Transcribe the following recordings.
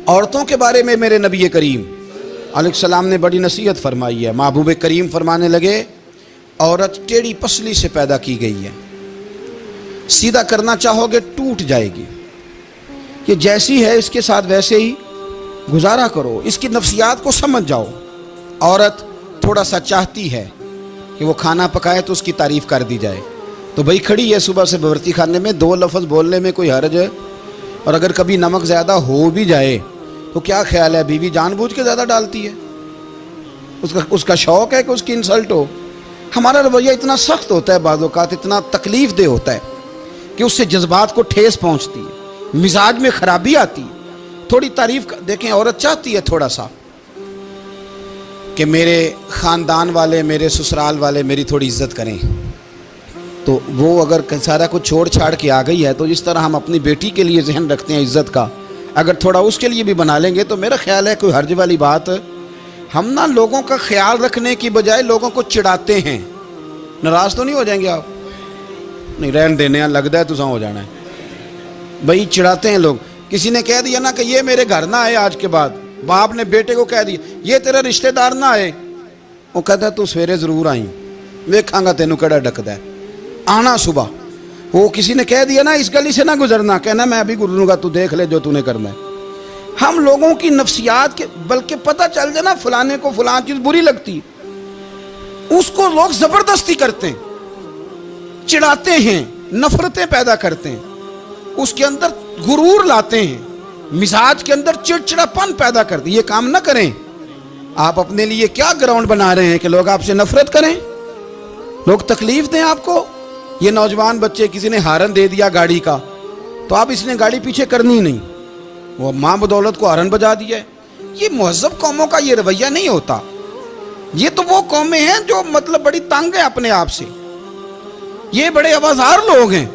عورتوں کے بارے میں میرے نبی کریم علیہ السلام نے بڑی نصیحت فرمائی ہے۔ محبوب کریم فرمانے لگے عورت ٹیڑھی پسلی سے پیدا کی گئی ہے، سیدھا کرنا چاہو گے ٹوٹ جائے گی، یہ جیسی ہے اس کے ساتھ ویسے ہی گزارا کرو، اس کی نفسیات کو سمجھ جاؤ۔ عورت تھوڑا سا چاہتی ہے کہ وہ کھانا پکائے تو اس کی تعریف کر دی جائے، تو بھائی کھڑی ہے صبح سے باورچی خانے میں، دو لفظ بولنے میں کوئی حرج ہے؟ اور اگر کبھی نمک زیادہ ہو بھی جائے تو کیا خیال ہے بیوی جان بوجھ کے زیادہ ڈالتی ہے؟ اس کا شوق ہے کہ اس کی انسلٹ ہو؟ ہمارا رویہ اتنا سخت ہوتا ہے، بعض اوقات اتنا تکلیف دہ ہوتا ہے کہ اس سے جذبات کو ٹھیس پہنچتی ہے، مزاج میں خرابی آتی ہے۔ تھوڑی تعریف دیکھیں، عورت چاہتی ہے تھوڑا سا کہ میرے خاندان والے، میرے سسرال والے میری تھوڑی عزت کریں، تو وہ اگر سارا کچھ چھوڑ چھاڑ کے آ گئی ہے تو جس طرح ہم اپنی بیٹی کے لیے ذہن رکھتے ہیں عزت کا، اگر تھوڑا اس کے لیے بھی بنا لیں گے تو میرا خیال ہے کوئی حرج والی بات۔ ہم نا لوگوں کا خیال رکھنے کی بجائے لوگوں کو چڑھاتے ہیں۔ ناراض تو نہیں ہو جائیں گے آپ؟ نہیں، رہن دینے ہیں، لگتا ہے تو ہو جانا ہے بھائی، چڑھاتے ہیں لوگ۔ کسی نے کہہ دیا نا کہ یہ میرے گھر نہ آئے آج کے بعد، باپ نے بیٹے کو کہہ دیا یہ تیرا رشتہ دار نہ آئے، وہ کہتا ہے تو سویرے ضرور آئی، ویکھاں گا تینوں کیڑا ڈکدا ہے، آنا صبح۔ وہ کسی نے کہہ دیا نا اس گلی سے نہ گزرنا، کہنا میں ابھی گزروں گا، تو دیکھ لے جو تو نے کرنا ہے۔ ہم لوگوں کی نفسیات کے بلکہ پتہ چل جائے نا فلانے کو فلان چیز بری لگتی ہے، اس کو لوگ زبردستی کرتے ہیں، چڑھاتے ہیں، نفرتیں پیدا کرتے ہیں، اس کے اندر غرور لاتے ہیں، مزاج کے اندر چڑچڑاپن پیدا کرتے ہیں۔ یہ کام نہ کریں۔ آپ اپنے لیے کیا گراؤنڈ بنا رہے ہیں کہ لوگ آپ سے نفرت کریں، لوگ تکلیف دیں آپ کو؟ یہ نوجوان بچے کسی نے ہارن دے دیا گاڑی کا تو آپ اس نے گاڑی پیچھے کرنی نہیں، وہ ماں بدولت کو ہارن بجا دیا ہے۔ یہ مہذب قوموں کا یہ رویہ نہیں ہوتا۔ یہ تو وہ قومیں ہیں جو مطلب بڑی تنگ ہیں اپنے آپ سے، یہ بڑے آوازار لوگ ہیں۔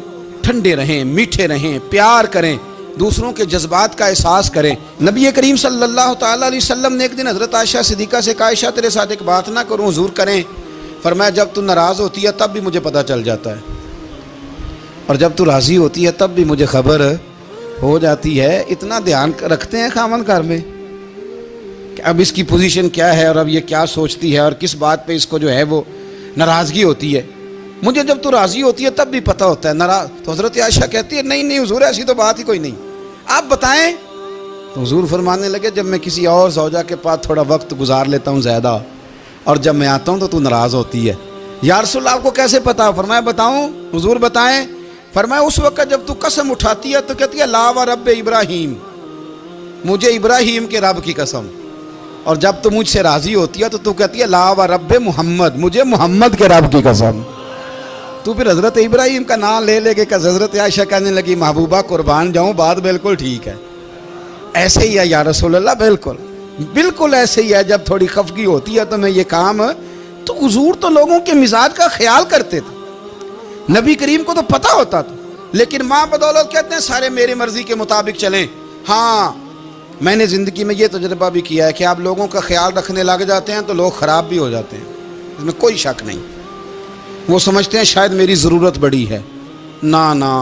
ٹھنڈے رہیں، میٹھے رہیں، پیار کریں، دوسروں کے جذبات کا احساس کریں۔ نبی کریم صلی اللہ تعالیٰ علیہ وسلم نے ایک دن حضرت عائشہ صدیقہ سے کہا عائشہ تیرے ساتھ ایک بات نہ کروں، حضور کریں؟ فرمایا جب تو ناراض ہوتی ہے تب بھی مجھے پتہ چل جاتا ہے، اور جب تو راضی ہوتی ہے تب بھی مجھے خبر ہو جاتی ہے۔ اتنا دھیان رکھتے ہیں خاوند گھر میں کہ اب اس کی پوزیشن کیا ہے اور اب یہ کیا سوچتی ہے اور کس بات پہ اس کو جو ہے وہ ناراضگی ہوتی ہے۔ مجھے جب تو راضی ہوتی ہے تب بھی پتہ ہوتا ہے ناراض۔ تو حضرت عائشہ کہتی ہے نہیں حضور ایسی تو بات ہی کوئی نہیں، آپ بتائیں۔ تو حضور فرمانے لگے جب میں کسی اور زوجہ کے پاس تھوڑا وقت گزار لیتا ہوں زیادہ، اور جب میں آتا ہوں تو ناراض ہوتی ہے۔ یا رسول اللہ آپ کو کیسے پتا؟ فرمایا بتاؤں؟ حضور بتائیں۔ فرمایا اس وقت جب تو قسم اٹھاتی ہے تو کہتی ہے لا و رب ابراہیم، مجھے ابراہیم کے رب کی قسم، اور جب تو مجھ سے راضی ہوتی ہے تو کہتی ہے لا و رب محمد، مجھے محمد کے رب کی قسم۔ تو پھر حضرت ابراہیم کا نام لے لے کے حضرت عائشہ کہنے لگی محبوبہ قربان جاؤں، بات بالکل ٹھیک ہے، ایسے ہی ہے یا رسول اللہ، بالکل ایسے ہی ہے۔ جب تھوڑی خفگی ہوتی ہے تو میں یہ کام، تو حضور تو لوگوں کے مزاج کا خیال کرتے تھے، نبی کریم کو تو پتہ ہوتا تھا، لیکن ماں بدولت کہتے ہیں سارے میری مرضی کے مطابق چلیں۔ ہاں میں نے زندگی میں یہ تجربہ بھی کیا ہے کہ آپ لوگوں کا خیال رکھنے لگ جاتے ہیں تو لوگ خراب بھی ہو جاتے ہیں، اس میں کوئی شک نہیں۔ وہ سمجھتے ہیں شاید میری ضرورت بڑی ہے، نہ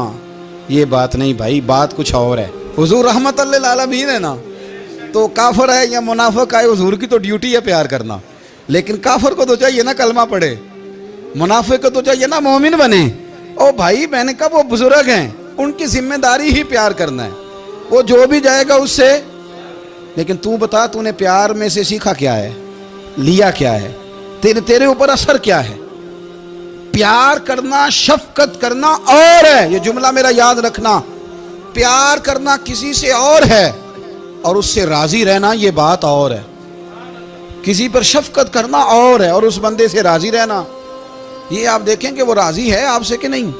یہ بات نہیں بھائی، بات کچھ اور ہے۔ حضور رحمت للعالمین ہے نا، تو کافر ہے یا منافق ہے، حضور کی تو ڈیوٹی ہے پیار کرنا، لیکن کافر کو تو چاہیے نا کلمہ پڑھے، منافق کو تو چاہیے نا مومن بنے۔ او بھائی میں نے کہا وہ بزرگ ہیں، ان کی ذمہ داری ہی پیار کرنا ہے، وہ جو بھی جائے گا اس سے۔ لیکن تو بتا تو نے پیار میں سے سیکھا کیا ہے، لیا کیا ہے، تیرے اوپر اثر کیا ہے؟ پیار کرنا، شفقت کرنا اور ہے، یہ جملہ میرا یاد رکھنا، پیار کرنا کسی سے اور ہے اور اس سے راضی رہنا یہ بات اور ہے۔ کسی پر شفقت کرنا اور ہے اور اس بندے سے راضی رہنا، یہ آپ دیکھیں کہ وہ راضی ہے آپ سے کہ نہیں،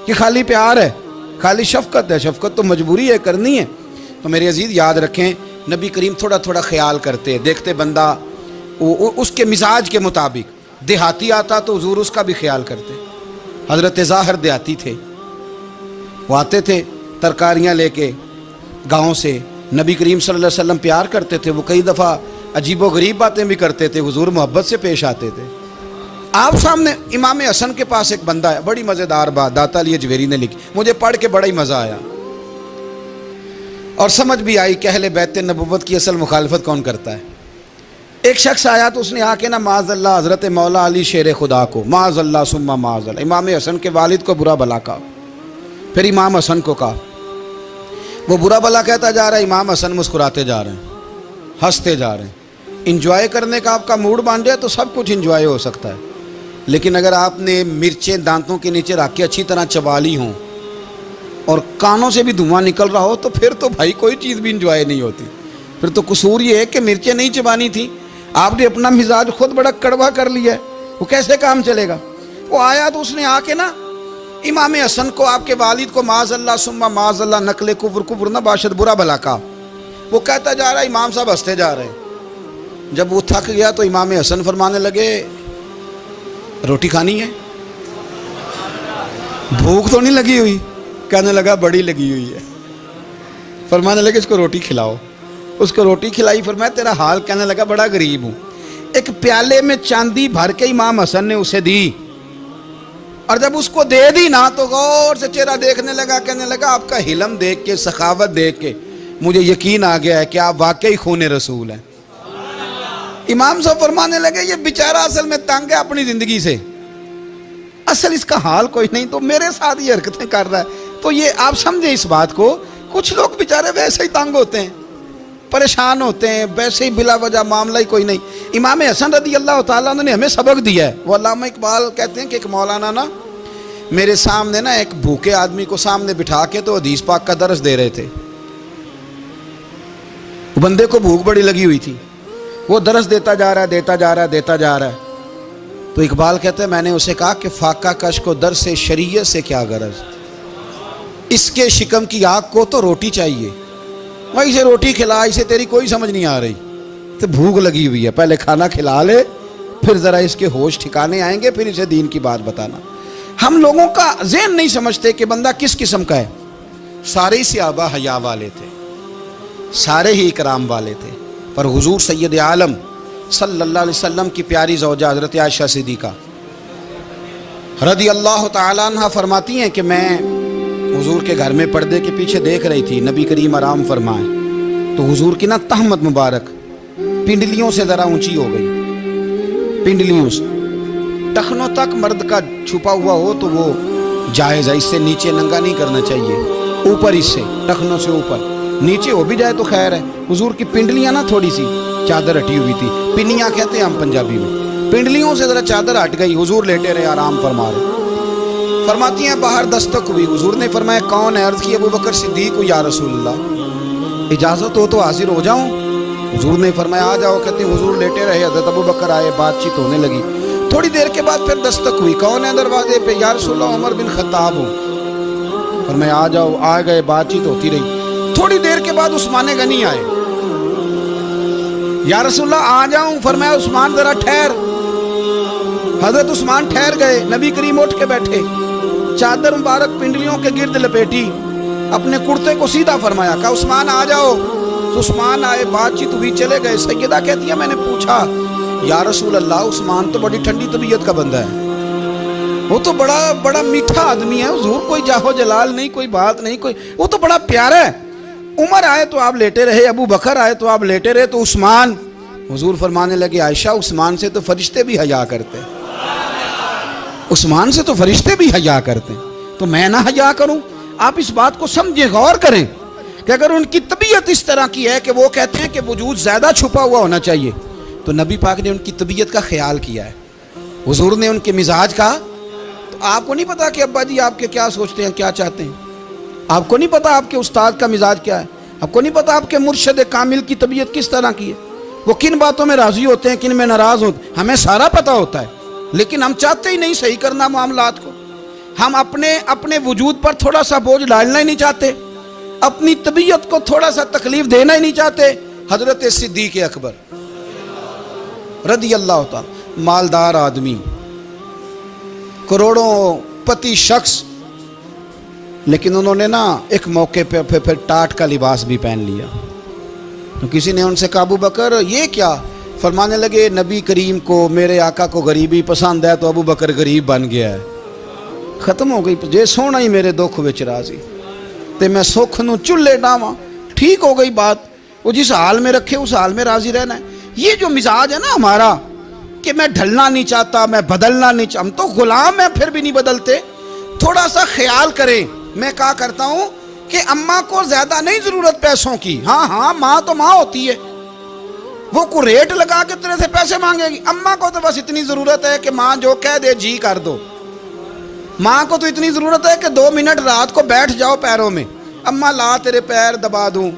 کہ خالی پیار ہے، خالی شفقت ہے۔ شفقت تو مجبوری ہے، کرنی ہے۔ تو میرے عزیز یاد رکھیں نبی کریم تھوڑا تھوڑا خیال کرتے، دیکھتے بندہ اس کے مزاج کے مطابق، دیہاتی آتا تو حضور اس کا بھی خیال کرتے۔ حضرت ظاہر دیہاتی تھے، وہ آتے تھے ترکاریاں لے کے گاؤں سے، نبی کریم صلی اللہ علیہ وسلم پیار کرتے تھے، وہ کئی دفعہ عجیب و غریب باتیں بھی کرتے تھے، حضور محبت سے پیش آتے تھے۔ آپ سامنے امام حسن کے پاس ایک بندہ ہے، بڑی مزیدار بات داتا علی اجویری نے لکھی، مجھے پڑھ کے بڑا ہی مزہ آیا۔ اور سمجھ بھی آئی کہ اہل بیت نبوت کی اصل مخالفت کون کرتا ہے۔ ایک شخص آیا تو اس نے آ کے نا معاذ اللہ حضرت مولا علی شیر خدا کو، معاذ اللہ ثم معاذ اللہ، امام حسن کے والد کو برا بلا کہا، پھر امام حسن کو کہا، وہ برا بلا کہتا جا رہا ہے، امام حسن مسکراتے جا رہے ہیں، ہنستے جا رہے ہیں۔ انجوائے کرنے کا آپ کا موڈ بن جائے تو سب کچھ انجوائے ہو سکتا ہے، لیکن اگر آپ نے مرچیں دانتوں کے نیچے رکھ کے اچھی طرح چبا لی ہوں اور کانوں سے بھی دھواں نکل رہا ہو تو پھر تو بھائی کوئی چیز بھی انجوائے نہیں ہوتی۔ پھر تو قصور یہ ہے کہ مرچیں نہیں چبانی تھی، آپ نے اپنا مزاج خود بڑا کڑوا کر لیا ہے، وہ کیسے کام چلے گا؟ وہ آیا تو اس نے آ کے نا امام حسن کو، آپ کے والد کو معاذ اللہ ثم معاذ اللہ نقل کفر نہ باشد برا بلا کہا۔ وہ کہتا جا رہا ہے، امام صاحب ہنستے جا رہے ہیں۔ جب وہ تھک گیا تو امام حسن فرمانے لگے، روٹی کھانی ہے؟ بھوک تو نہیں لگی ہوئی؟ کہنے لگا بڑی لگی ہوئی ہے۔ فرمانے لگے اس کو روٹی کھلاؤ۔ اس کو روٹی کھلائی، فرمایا تیرا حال؟ کہنے لگا بڑا غریب ہوں۔ ایک پیالے میں چاندی بھر کے امام حسن نے اسے دی، اور جب اس کو دے دی نا تو غور سے چہرہ دیکھنے لگا، کہنے لگا آپ کا حلم دیکھ کے، سخاوت دیکھ کے مجھے یقین آ گیا ہے کہ آپ واقعی خون رسول ہیں۔ امام صاحب فرمانے لگے یہ بیچارہ اصل میں تنگ ہے اپنی زندگی سے، اصل اس کا حال کوئی نہیں، تو میرے ساتھ یہ حرکتیں کر رہا ہے۔ تو یہ آپ سمجھیں اس بات کو، کچھ لوگ بیچارے ویسے ہی تنگ ہوتے ہیں، پریشان ہوتے ہیں، ویسے ہی بلا وجہ معاملہ ہی کوئی نہیں۔ امام حسن رضی اللہ تعالیٰ عنہ نے ہمیں سبق دیا ہے۔ وہ علامہ اقبال کہتے ہیں کہ ایک مولانا نا میرے سامنے نا ایک بھوکے آدمی کو سامنے بٹھا کے تو حدیث پاک کا درس دے رہے تھے۔ بندے کو بھوک بڑی لگی ہوئی تھی، وہ درس دیتا جا رہا ہے۔ تو اقبال کہتے ہیں میں نے اسے کہا کہ فاقہ کش کو درس شریعت سے کیا غرض، اس کے شکم کی آگ کو تو روٹی چاہیے، وہیں سے روٹی کھلا، اسے تیری کوئی سمجھ نہیں آ رہی، تو بھوک لگی ہوئی ہے، پہلے کھانا کھلا لے، پھر ذرا اس کے ہوش ٹھکانے آئیں گے، پھر اسے دین کی بات بتانا۔ ہم لوگوں کا ذہن نہیں سمجھتے کہ بندہ کس قسم کا ہے۔ سارے ہی صحابہ حیا والے تھے، سارے ہی اکرام والے تھے، پر حضور سید عالم صلی اللہ علیہ وسلم کی پیاری زوجہ حضرت عائشہ صدیقہ رضی اللہ تعالیٰ عنہ فرماتی ہیں کہ میں حضور کے گھر میں پردے کے پیچھے دیکھ رہی تھی، نبی کریم آرام فرمائیں تو حضور کی نا تہمت مبارک پنڈلیوں سے ذرا اونچی ہو گئی، پنڈلیوں سے ٹخنوں تک مرد کا چھپا ہوا ہو تو وہ جائز ہے، اس سے نیچے ننگا نہیں کرنا چاہیے، اوپر اس سے ٹخنوں سے اوپر، نیچے ہو بھی جائے تو خیر ہے۔ حضور کی پنڈلیاں نا تھوڑی سی چادر ہٹی ہوئی تھی، پنیاں کہتے ہیں ہم پنجابی میں، پنڈلیوں سے ذرا چادر ہٹ گئی، حضور لیٹے رہے آرام فرما رہے۔ فرماتی ہیں باہر دستک ہوئی، حضور نے فرمایا کون ہے؟ عرض کی ابو بکر صدیق کو، یا رسول اللہ اجازت ہو تو حاضر ہو جاؤں؟ حضور نے فرمایا آ جاؤ۔ کہتے ہیں حضور لیٹے رہے، حضرت ابو بکر آئے، بات چیت ہونے لگی، تھوڑی دیر کے بعد پھر دستک ہوئی، کون ہے دروازے پہ؟ یا رسول اللہ عمر بن خطاب ہوں۔ فرمایا آ جاؤ، آ گئے، بات چیت ہوتی رہی، تھوڑی دیر کے بعد عثمان غنی آئے، یا رسول اللہ آ جاؤں؟ فرمایا عثمان ذرا ٹھہر۔ حضرت عثمان ٹھہر گئے، نبی کریم اٹھ کے بیٹھے، چادر مبارک پنڈلیوں کے گرد لپیٹی، اپنے کرتے کو سیدھا فرمایا، کہا عثمان آ جاؤ۔ تو عثمان آئے، بات چیت ہوئی، چلے گئے۔ سیدہ کہتی ہے میں نے پوچھا یا رسول اللہ عثمان تو بڑی ٹھنڈی طبیعت کا بندہ ہے، وہ تو بڑا میٹھا آدمی ہے، حضور کوئی جاہو جلال نہیں، کوئی بات نہیں، کوئی، وہ تو بڑا پیارا ہے۔ عمر آئے تو آپ لیٹے رہے، ابو بکر آئے تو آپ لیٹے رہے، تو عثمان؟ حضور فرمانے لگے عائشہ عثمان سے تو فرشتے بھی حیا کرتے، عثمان سے تو فرشتے بھی حیا کرتے، تو میں نہ حیا کروں؟ آپ اس بات کو سمجھیں، غور کریں کہ اگر ان کی طبیعت اس طرح کی ہے کہ وہ کہتے ہیں کہ وجود زیادہ چھپا ہوا ہونا چاہیے، تو نبی پاک نے ان کی طبیعت کا خیال کیا ہے، حضور نے ان کے مزاج کا۔ تو آپ کو نہیں پتا کہ ابا جی آپ کے کیا سوچتے ہیں، کیا چاہتے ہیں؟ آپ کو نہیں پتا آپ کے استاد کا مزاج کیا ہے؟ آپ کو نہیں پتا آپ کے مرشد کامل کی طبیعت کس طرح کی ہے؟ وہ کن باتوں میں راضی ہوتے ہیں، کن میں ناراض ہوتے ہیں، ہمیں سارا پتا ہوتا ہے، لیکن ہم چاہتے ہی نہیں صحیح کرنا معاملات کو۔ ہم اپنے وجود پر تھوڑا سا بوجھ ڈالنا ہی نہیں چاہتے، اپنی طبیعت کو تھوڑا سا تکلیف دینا ہی نہیں چاہتے۔ حضرت صدیق اکبر رضی اللہ تعالی، مالدار آدمی، کروڑوں پتی شخص، لیکن انہوں نے نا ایک موقع پہ پھر ٹاٹ کا لباس بھی پہن لیا۔ تو کسی نے ان سے کہا ابو بکر یہ کیا؟ فرمانے لگے نبی کریم کو، میرے آقا کو غریبی پسند ہے تو ابو بکر غریب بن گیا ہے، ختم ہو گئی۔ جے سونا ہی میرے دکھ وچ راضی تے میں سکھ نو چلے ڈاواں، ٹھیک ہو گئی بات, وہ جس حال میں رکھے اس حال میں راضی رہنا ہے. یہ جو مزاج ہے نا ہمارا کہ میں ڈھلنا نہیں چاہتا, میں بدلنا نہیں چاہتا, ہم تو غلام ہیں پھر بھی نہیں بدلتے. تھوڑا سا خیال کریں. میں کہا کرتا ہوں کہ اماں کو زیادہ نہیں ضرورت پیسوں کی. ہاں ماں تو ماں ہوتی ہے, وہ کو ریٹ لگا کے تیرے سے پیسے مانگے گی. اماں کو تو بس اتنی ضرورت ہے کہ ماں جو کہہ دے جی کر دو. ماں کو تو اتنی ضرورت ہے کہ 2 منٹ رات کو بیٹھ جاؤ پیروں میں, اماں لا تیرے پیر دبا دوں,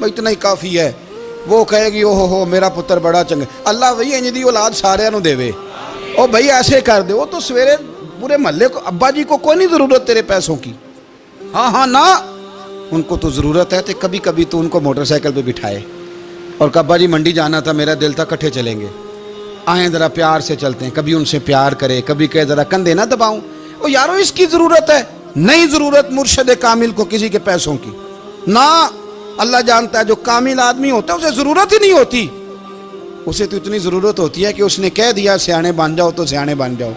اتنا ہی کافی ہے. وہ کہے گی او ہو میرا پتر بڑا چنگا. اللہ وہی انج دی اولاد سارے نو دے وے, او بھائی ایسے کر دے. وہ تو سویرے پورے محلے کو, ابا جی کو کوئی نہیں ضرورت تیرے پیسوں کی. ہاں نا, ان کو تو ضرورت ہے. تو کبھی کبھی تو ان کو موٹر سائیکل پہ بٹھائے اور کہ ابا جی منڈی جانا تھا, میرا دل تھا کٹھے چلیں گے, آئیں ذرا پیار سے چلتے ہیں. کبھی ان سے پیار کرے, کبھی کہے ذرا کندھے نہ دباؤں. او یارو اس کی ضرورت ہے, نہیں ضرورت مرشد کامل کو کسی کے پیسوں کی. نہ, اللہ جانتا ہے جو کامل آدمی ہوتا ہے اسے ضرورت ہی نہیں ہوتی. اسے تو اتنی ضرورت ہوتی ہے کہ اس نے کہہ دیا سیانے بن جاؤ تو سیانے بن جاؤ,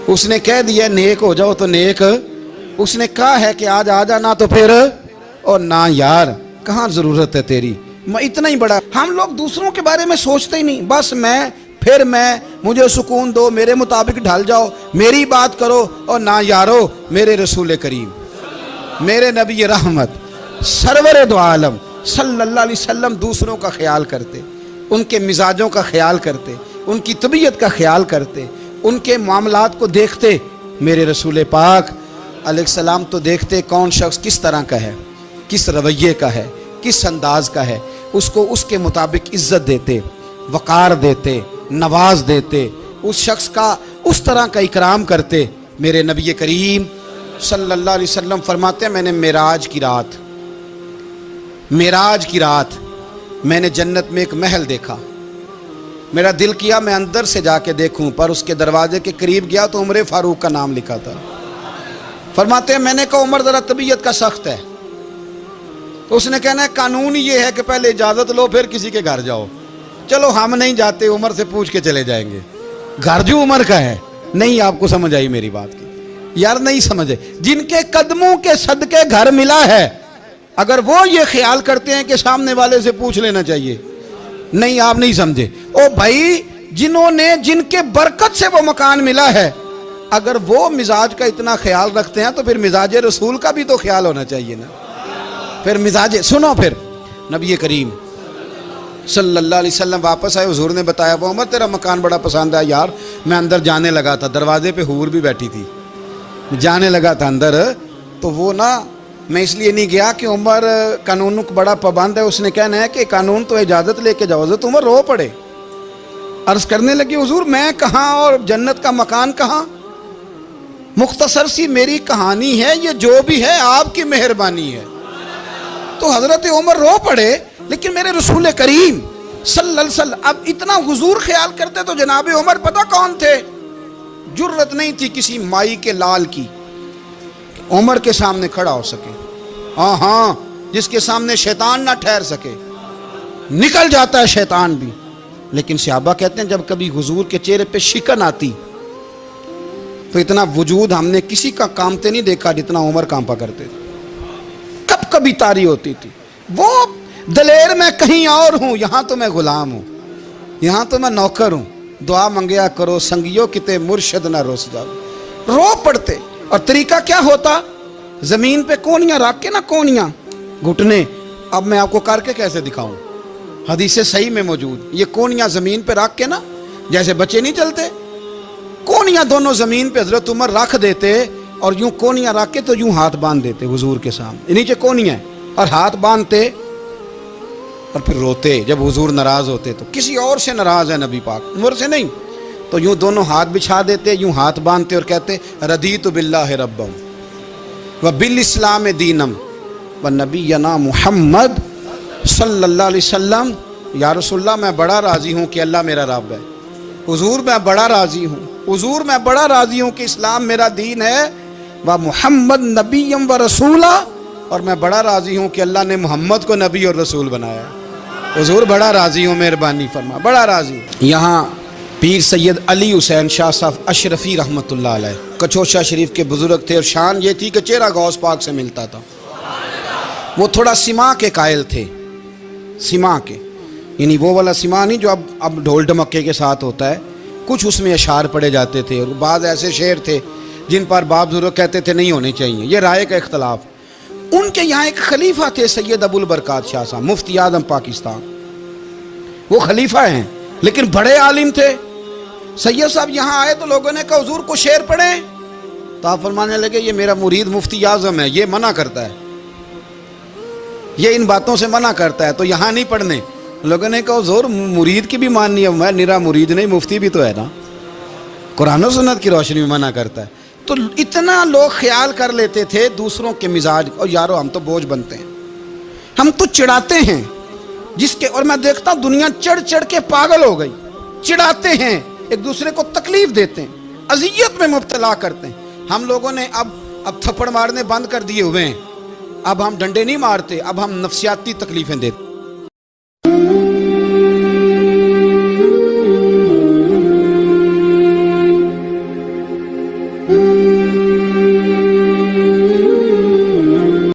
اس نے کہہ دیا نیک ہو جاؤ تو نیک, اس نے کہا ہے کہ آج آ جانا تو پھر, اور نہ یار کہاں ضرورت ہے تیری. میں اتنا ہی بڑا, ہم لوگ دوسروں کے بارے میں سوچتے ہی نہیں. بس میں مجھے سکون دو, میرے مطابق ڈھل جاؤ, میری بات کرو. اور نہ یارو, میرے رسول کریم, میرے نبی رحمت سرور دو عالم صلی اللہ علیہ وسلم دوسروں کا خیال کرتے, ان کے مزاجوں کا خیال کرتے, ان کی طبیعت کا خیال کرتے, ان کے معاملات کو دیکھتے. میرے رسول پاک علیہ السلام تو دیکھتے کون شخص کس طرح کا ہے, کس رویے کا ہے, کس انداز کا ہے, اس کو اس کے مطابق عزت دیتے, وقار دیتے, نواز دیتے, اس شخص کا اس طرح کا اکرام کرتے. میرے نبی کریم صلی اللہ علیہ وسلم فرماتے ہیں میں نے معراج کی رات میں نے جنت میں ایک محل دیکھا. میرا دل کیا میں اندر سے جا کے دیکھوں, پر اس کے دروازے کے قریب گیا تو عمر فاروق کا نام لکھا تھا. فرماتے ہیں میں نے کہا عمر ذرا طبیعت کا سخت ہے. تو اس نے کہنا ہے قانون یہ ہے کہ پہلے اجازت لو پھر کسی کے گھر جاؤ. چلو ہم نہیں جاتے, عمر سے پوچھ کے چلے جائیں گے. گھر جو عمر کا ہے, نہیں آپ کو سمجھ آئی میری بات کی یار, نہیں سمجھے. جن کے قدموں کے صدقے گھر ملا ہے, اگر وہ یہ خیال کرتے ہیں کہ سامنے والے سے پوچھ لینا چاہیے, نہیں آپ نہیں سمجھے. او بھائی جن کے برکت سے وہ مکان ملا ہے, اگر وہ مزاج کا اتنا خیال رکھتے ہیں تو پھر مزاج رسول کا بھی تو خیال ہونا چاہیے نا. پھر مزاج سنو, پھر نبی کریم صلی اللہ علیہ وسلم واپس آئے. حضور نے بتایا وہ عمر تیرا مکان بڑا پسند ہے یار. میں اندر جانے لگا تھا, دروازے پہ حور بھی بیٹھی تھی, جانے لگا تھا اندر, تو وہ نا میں اس لیے نہیں گیا کہ عمر قانون بڑا پابند ہے. اس نے کہنا ہے کہ قانون تو اجازت لے کے جاؤ. حضرت عمر رو پڑے, عرض کرنے لگی حضور میں کہاں اور جنت کا مکان کہاں, مختصر سی میری کہانی ہے, یہ جو بھی ہے آپ کی مہربانی ہے. تو حضرت عمر رو پڑے. لیکن میرے رسول کریم صلی اللہ علیہ وسلم اب اتنا حضور خیال کرتے تو جناب عمر پتہ کون تھے, جرت نہیں تھی کسی مائی کے لال کی عمر کے سامنے کھڑا ہو سکے. ہاں جس کے سامنے شیطان نہ ٹھہر سکے, نکل جاتا ہے شیطان بھی. لیکن صحابہ کہتے ہیں جب کبھی حضور کے چہرے پہ شکن آتی تو اتنا وجود ہم نے کسی کا کامتے نہیں دیکھا جتنا عمر کانپا کرتے تھے. کب کبھی طاری ہوتی تھی. وہ دلیر میں کہیں اور ہوں, یہاں تو میں غلام ہوں, یہاں تو میں نوکر ہوں. دعا منگیا کرو سنگیو کتے مرشد نہ روس جاؤ. رو پڑتے. اور طریقہ کیا ہوتا, زمین پہ کونیاں رکھ کے نا, کونیاں گھٹنے, اب میں آپ کو کر کے کیسے دکھاؤں, حدیث صحیح میں موجود. یہ کونیاں زمین پہ رکھ کے نا, جیسے بچے نہیں چلتے, کونیاں دونوں زمین پہ حضرت عمر رکھ دیتے اور یوں کونیاں رکھ کے تو یوں ہاتھ باندھ دیتے حضور کے سامنے, نیچے کونیاں اور ہاتھ باندھتے اور پھر روتے. جب حضور ناراض ہوتے تو کسی اور سے ناراض ہے نبی پاک, عمر سے نہیں, تو یوں دونوں ہاتھ بچھا دیتے, یوں ہاتھ باندھتے اور کہتے رضیت باللہ ربا وبالاسلام دینم ونبینا محمد صلی اللہ علیہ وسلم. یا رسول اللہ میں بڑا راضی ہوں کہ اللہ میرا رب ہے. حضور میں بڑا راضی ہوں, حضور میں بڑا راضی ہوں کہ اسلام میرا دین ہے. و محمد نبیم و رسولہ, اور میں بڑا راضی ہوں کہ اللہ نے محمد کو نبی اور رسول بنایا. حضور بڑا راضی ہوں, مہربانی فرما, بڑا راضی. یہاں پیر سید علی حسین شاہ صاحب اشرفی رحمۃ اللہ علیہ کچوشا شریف کے بزرگ تھے, اور شان یہ تھی کہ چہرہ غوث پاک سے ملتا تھا. وہ تھوڑا سما کے قائل تھے، سما کے، یعنی وہ والا سما نہیں جو اب ڈھول ڈمکے کے ساتھ ہوتا ہے، کچھ اس میں اشعار پڑے جاتے تھے، اور بعض ایسے شعر تھے جن پر باپ بزرگ کہتے تھے نہیں ہونے چاہیے، یہ رائے کا اختلاف۔ ان کے یہاں ایک خلیفہ تھے سید ابو البرکات شاہ صاحب، مفتی اعظم پاکستان، وہ خلیفہ ہیں لیکن بڑے عالم تھے۔ سید صاحب یہاں آئے تو لوگوں نے کہا حضور کو شعر پڑھیں، تو آپ فرمانے لگے یہ میرا مرید مفتی اعظم ہے، یہ منع کرتا ہے، یہ ان باتوں سے منع کرتا ہے، تو یہاں نہیں پڑھنے۔ لوگوں نے کہا حضور مرید کی بھی ماننی ہے، میں نرا مرید نہیں، مفتی بھی تو ہے نا، قرآن و سنت کی روشنی میں منع کرتا ہے۔ تو اتنا لوگ خیال کر لیتے تھے دوسروں کے مزاج، اور یارو ہم تو بوجھ بنتے ہیں، ہم تو چڑھاتے ہیں جس کے، اور میں دیکھتا ہوں دنیا چڑھ چڑھ کے پاگل ہو گئی، چڑھاتے ہیں ایک دوسرے کو، تکلیف دیتے ہیں، اذیت میں مبتلا کرتے ہیں۔ ہم لوگوں نے اب تھپڑ مارنے بند کر دیے ہوئے ہیں، اب ہم ڈنڈے نہیں مارتے، اب ہم نفسیاتی تکلیفیں دیتے ہیں۔